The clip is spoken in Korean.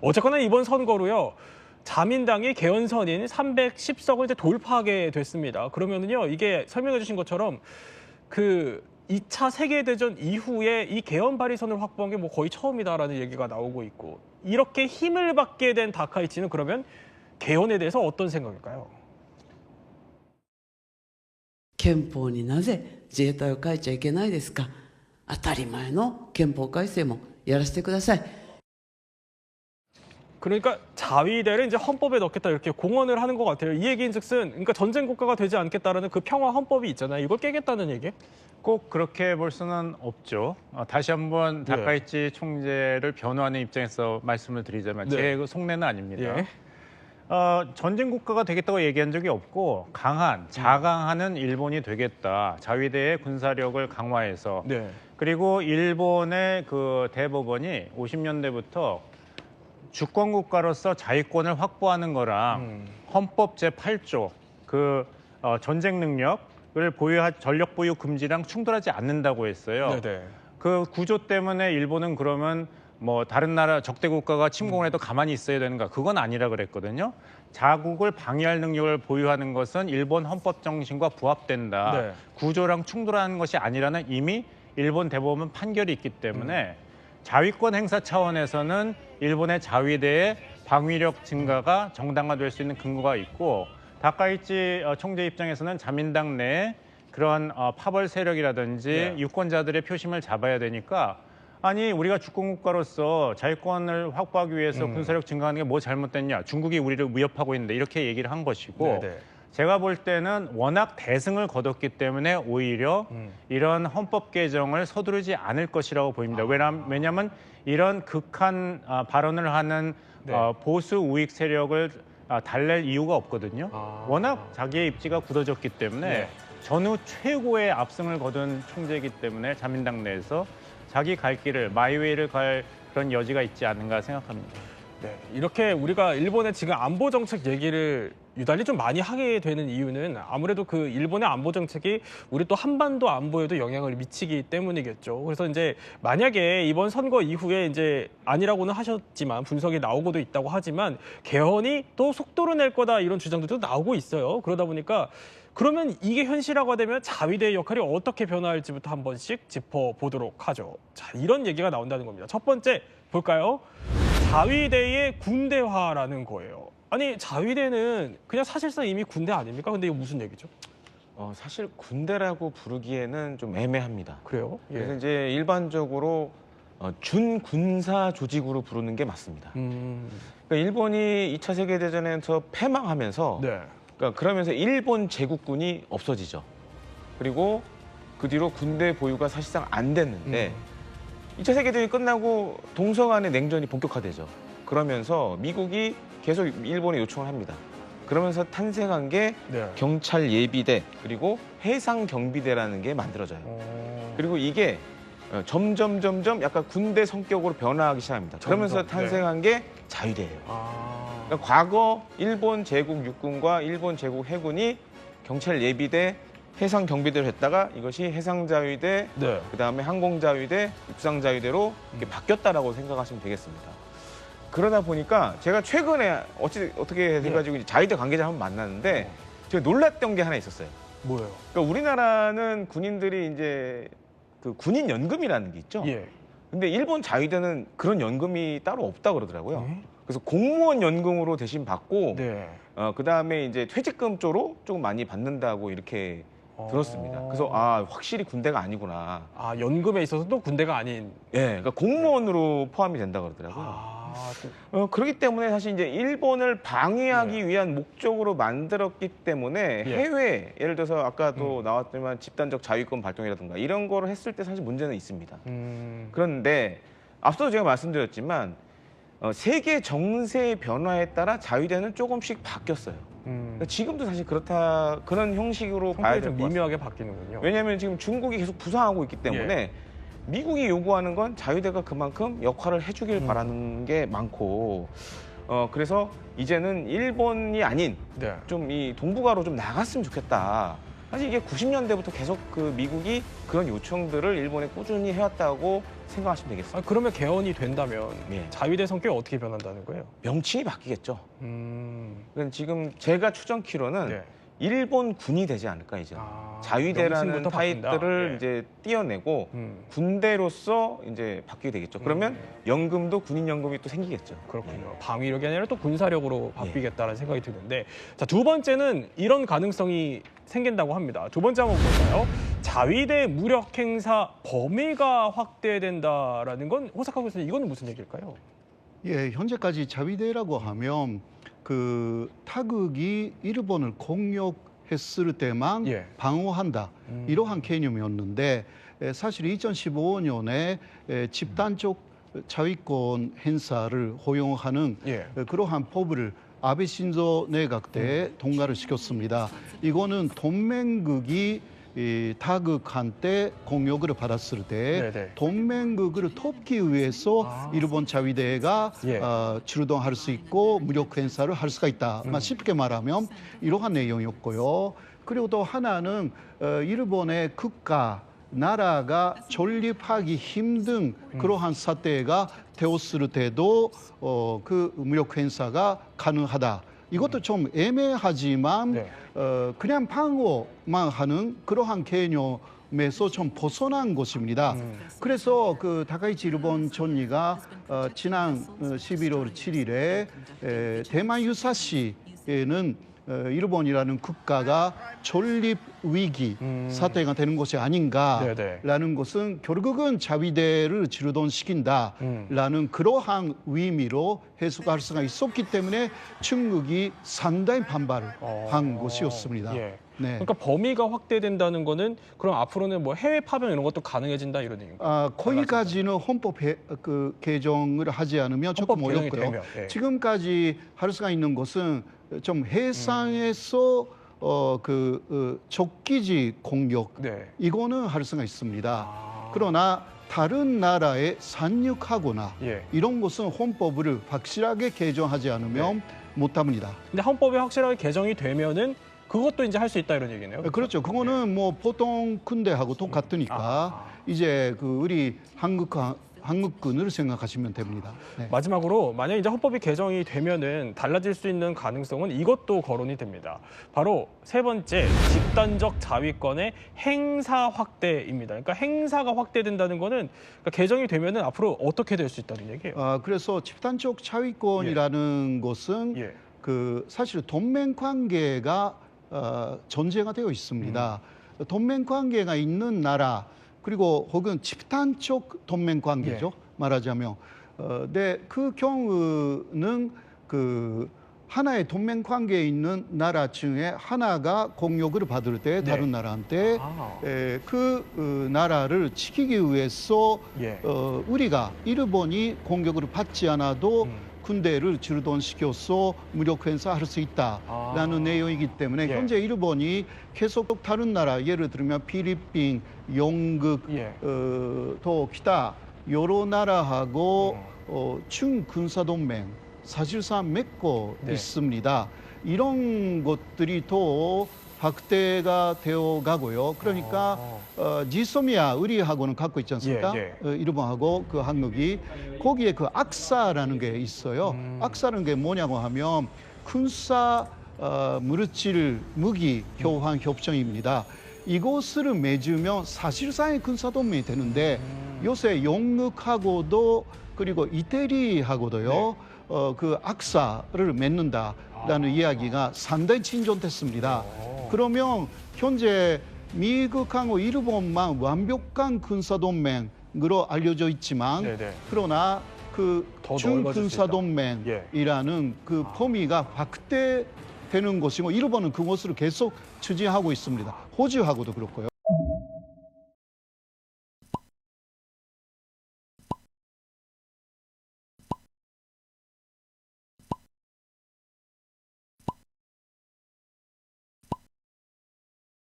어쨌거나 이번 선거로요. 자민당이 개헌선인 310석을 이제 돌파하게 됐습니다. 그러면은요, 이게 설명해 주신 것처럼 그 2차 세계대전 이후에 이 개헌 발의선을 확보한 게 뭐 거의 처음이다라는 얘기가 나오고 있고, 이렇게 힘을 받게 된 다카이치는 그러면 개헌에 대해서 어떤 생각일까요? 憲法になぜ自衛隊を書いちゃいけないですか。当たり前の憲法改正もやらせてください。 그러니까 자위대를 이제 헌법에 넣겠다 이렇게 공언을 하는 것 같아요. 이 얘기인즉슨 그러니까 전쟁 국가가 되지 않겠다라는 그 평화 헌법이 있잖아요. 이걸 깨겠다는 얘기? 꼭 그렇게 볼 수는 없죠. 다시 한번 네. 다카이치 총재를 변호하는 입장에서 말씀을 드리자면 네. 제 그 속내는 아닙니다. 예. 전쟁 국가가 되겠다고 얘기한 적이 없고 자강하는 일본이 되겠다. 자위대의 군사력을 강화해서 네. 그리고 일본의 그 대법원이 50년대부터 주권 국가로서 자위권을 확보하는 거랑 헌법 제8조 그 전쟁 능력을 전력 보유 금지랑 충돌하지 않는다고 했어요. 네네. 그 구조 때문에 일본은 그러면 뭐 다른 나라 적대 국가가 침공을 해도 가만히 있어야 되는가? 그건 아니라 그랬거든요. 자국을 방위할 능력을 보유하는 것은 일본 헌법 정신과 부합된다. 네. 구조랑 충돌하는 것이 아니라는 이미 일본 대법원 판결이 있기 때문에 자위권 행사 차원에서는 일본의 자위대의 방위력 증가가 정당화될 수 있는 근거가 있고 다카이치 총재 입장에서는 자민당 내에 그러한 파벌 세력이라든지 네. 유권자들의 표심을 잡아야 되니까 아니 우리가 주권국가로서 자위권을 확보하기 위해서 군사력 증가하는 게 뭐 잘못됐냐. 중국이 우리를 위협하고 있는데 이렇게 얘기를 한 것이고 네네. 제가 볼 때는 워낙 대승을 거뒀기 때문에 오히려 이런 헌법 개정을 서두르지 않을 것이라고 보입니다. 왜냐하면 이런 극한 발언을 하는 네. 보수 우익 세력을 달랠 이유가 없거든요. 아. 워낙 자기의 입지가 굳어졌기 때문에 네. 전후 최고의 압승을 거둔 총재이기 때문에 자민당 내에서 자기 갈 길을 마이웨이를 갈 그런 여지가 있지 않는가 생각합니다. 네, 이렇게 우리가 일본의 지금 안보 정책 얘기를 유달리 좀 많이 하게 되는 이유는 아무래도 그 일본의 안보 정책이 우리 또 한반도 안보에도 영향을 미치기 때문이겠죠. 그래서 이제 만약에 이번 선거 이후에 이제 아니라고는 하셨지만 분석이 나오고도 있다고 하지만 개헌이 또 속도를 낼 거다 이런 주장들도 나오고 있어요. 그러다 보니까 그러면 이게 현실화가 되면 자위대의 역할이 어떻게 변화할지부터 한 번씩 짚어보도록 하죠. 자, 이런 얘기가 나온다는 겁니다. 첫 번째 볼까요? 자위대의 군대화라는 거예요. 아니 자위대는 그냥 사실상 이미 군대 아닙니까? 근데 이거 무슨 얘기죠? 사실 군대라고 부르기에는 좀 애매합니다. 그래요? 그래서 이제 일반적으로 준군사 조직으로 부르는 게 맞습니다. 그러니까 일본이 2차 세계대전에서 패망하면서 네. 그러면서 일본 제국군이 없어지죠. 그리고 그 뒤로 군대 보유가 사실상 안 됐는데 2차 세계대전이 끝나고 동서간의 냉전이 본격화되죠. 그러면서 미국이 계속 일본에 요청을 합니다. 그러면서 탄생한 게 네. 경찰 예비대 그리고 해상 경비대라는 게 만들어져요. 그리고 이게 점점 약간 군대 성격으로 변화하기 시작합니다. 그러면서 점점, 탄생한 게 자위대예요. 아, 그러니까 과거 일본 제국 육군과 일본 제국 해군이 경찰 예비대, 해상 경비대로 했다가 이것이 해상자위대, 네. 그다음에 항공자위대, 육상자위대로 이렇게 바뀌었다라고 생각하시면 되겠습니다. 그러다 보니까 제가 최근에 어떻게 돼가지고 이제 자위대 관계자 한번 만났는데 제가 놀랐던 게 하나 있었어요. 뭐예요? 그러니까 우리나라는 군인들이 이제 그 군인 연금이라는 게 있죠. 예. 근데 일본 자위대는 그런 연금이 따로 없다 그러더라고요. 그래서 공무원 연금으로 대신 받고 네. 그다음에 이제 퇴직금 쪽으로 조금 많이 받는다고 이렇게 들었습니다. 그래서 확실히 군대가 아니구나. 아, 연금에 있어서도 군대가 아닌. 예, 그러니까 공무원으로 포함이 된다 그러더라고요. 아, 그렇기 때문에 사실 이제 일본을 방위하기 위한 목적으로 만들었기 때문에 예. 해외 예를 들어서 아까도 나왔지만 집단적 자위권 발동이라든가 이런 거를 했을 때 사실 문제는 있습니다. 그런데 앞서도 제가 말씀드렸지만 세계 정세의 변화에 따라 자위대는 조금씩 바뀌었어요. 그러니까 지금도 사실 그런 형식으로 봐야 성격이 될 좀 것 같습니다. 미묘하게 바뀌는군요. 왜냐하면 지금 중국이 계속 부상하고 있기 때문에 미국이 요구하는 건 자위대가 그만큼 역할을 해주길 바라는 게 많고 그래서 이제는 일본이 아닌 네. 좀 이 동북아로 좀 나갔으면 좋겠다. 사실 이게 90년대부터 계속 그 미국이 그런 요청들을 일본에 꾸준히 해왔다고 생각하시면 되겠습니다. 그러면 개헌이 된다면 예. 자위대 성격이 어떻게 변한다는 거예요? 명칭이 바뀌겠죠. 음. 그건 지금 제가 추정키로는 네. 일본 군이 되지 않을까 이제. 자위대라는 명칭부터 바뀐다. 타이틀을 예. 이제 띄어내고 군대로서 이제 바뀌게 되겠죠. 그러면 연금도 군인 연금이 또 생기겠죠. 그렇군요. 방위력이 아니라 또 군사력으로 바뀌겠다는 생각이 드는데, 자, 두 번째는 이런 가능성이 생긴다고 합니다. 두 번째 한번 볼까요? 자위대 무력 행사 범위가 확대된다라는 건 호사카 교수님, 이거는 무슨 얘기일까요? 예, 현재까지 자위대라고 하면 그 타국이 일본을 공격했을 때만 예. 방어한다 이러한 개념이었는데 사실 2015년에 집단적 자위권 행사를 허용하는 예. 그러한 법을 아베 신조 내각 때 통과를 시켰습니다. 이거는 동맹국이 이 타국한테 공격을 받았을 때 네네. 동맹국을 돕기 위해서 일본 자위대가 예. 출동할 수 있고 무력 행사를 할 수가 있다. 쉽게 말하면 이러한 내용이었고요. 그리고 또 하나는 일본의 국가 나라가 존립하기 힘든 그러한 사태가 되었을 때도 그 무력 행사가 가능하다. 이것도 좀 애매하지만 네. 그냥 방어만 하는 그러한 개념에서 좀 벗어난 것입니다. 그래서 그 다카이치 일본 총리가 지난 11월 7일에 대만 유사시에는 일본이라는 국가가 존립 위기 사태가 되는 것이 아닌가라는 것은 결국은 자위대를 주둔시킨다라는 그러한 의미로 해석할 수가 있었기 때문에 중국이 상당히 반발을 한 것이었습니다. 예. 네. 그러니까 범위가 확대된다는 거는 그럼 앞으로는 뭐 해외 파병 이런 것도 가능해진다 이런 얘기인가요? 거기까지는 헌법 개정을 하지 않으면 조금 헌법 개정이 어렵고요. 되면, 예. 지금까지 할 수가 있는 것은 좀 해상에서 적기지 공격 네. 이거는 할 수가 있습니다. 그러나 다른 나라에 상륙하거나 예. 이런 것은 헌법을 확실하게 개정하지 않으면 못합니다. 근데 헌법이 확실하게 개정이 되면은 그것도 이제 할 수 있다 이런 얘기네요. 그렇죠. 그거는 뭐 보통 군대하고 똑같으니까 이제 그 우리 한국군을 생각하시면 됩니다. 네. 마지막으로 만약 이제 헌법이 개정이 되면은 달라질 수 있는 가능성은 이것도 거론이 됩니다. 바로 세 번째, 집단적 자위권의 행사 확대입니다. 그러니까 행사가 확대된다는 거는 그러니까 개정이 되면은 앞으로 어떻게 될 수 있다는 얘기예요. 그래서 집단적 자위권이라는 것은 예. 그 사실 동맹 관계가 전제가 되어 있습니다. 동맹 관계가 있는 나라 그리고 혹은 집단적 동맹 관계죠. 말하자면, 근데 그 경우는 그 하나의 동맹 관계에 있는 나라 중에 하나가 공격을 받을 때 다른 나라한테 그 나라를 지키기 위해서 예. 우리가 일본이 공격을 받지 않아도 군대를 주둔시켜서 무력 행사할 수 있다라는 내용이기 때문에 예. 현재 일본이 계속 다른 나라 예를 들면 필리핀, 영국, 예. 또 기타 여러 나라하고 중군사동맹 사실상 맺고 있습니다. 이런 것들이 또 확대가 되어 가고요. 그러니까 지소미아 우리하고는 갖고 있지 않습니까? 예, 일본하고 그 한국이 거기에 그 악사라는 게 있어요. 악사라는 게 뭐냐고 하면 군사 물질 무기 교환 협정입니다. 이것을 맺으면 사실상의 군사 동맹이 되는데 요새 영국하고도 그리고 이태리하고도요. 그 악사를 맺는다라는 이야기가 상당히 진전됐습니다. 그러면 현재 미국하고 일본만 완벽한 군사동맹으로 알려져 있지만 네네. 그러나 그 더 넓어질 수 있다. 중군사동맹이라는 그 범위가 확대되는 것이고 일본은 그것을 계속 추진하고 있습니다. 호주하고도 그렇고요.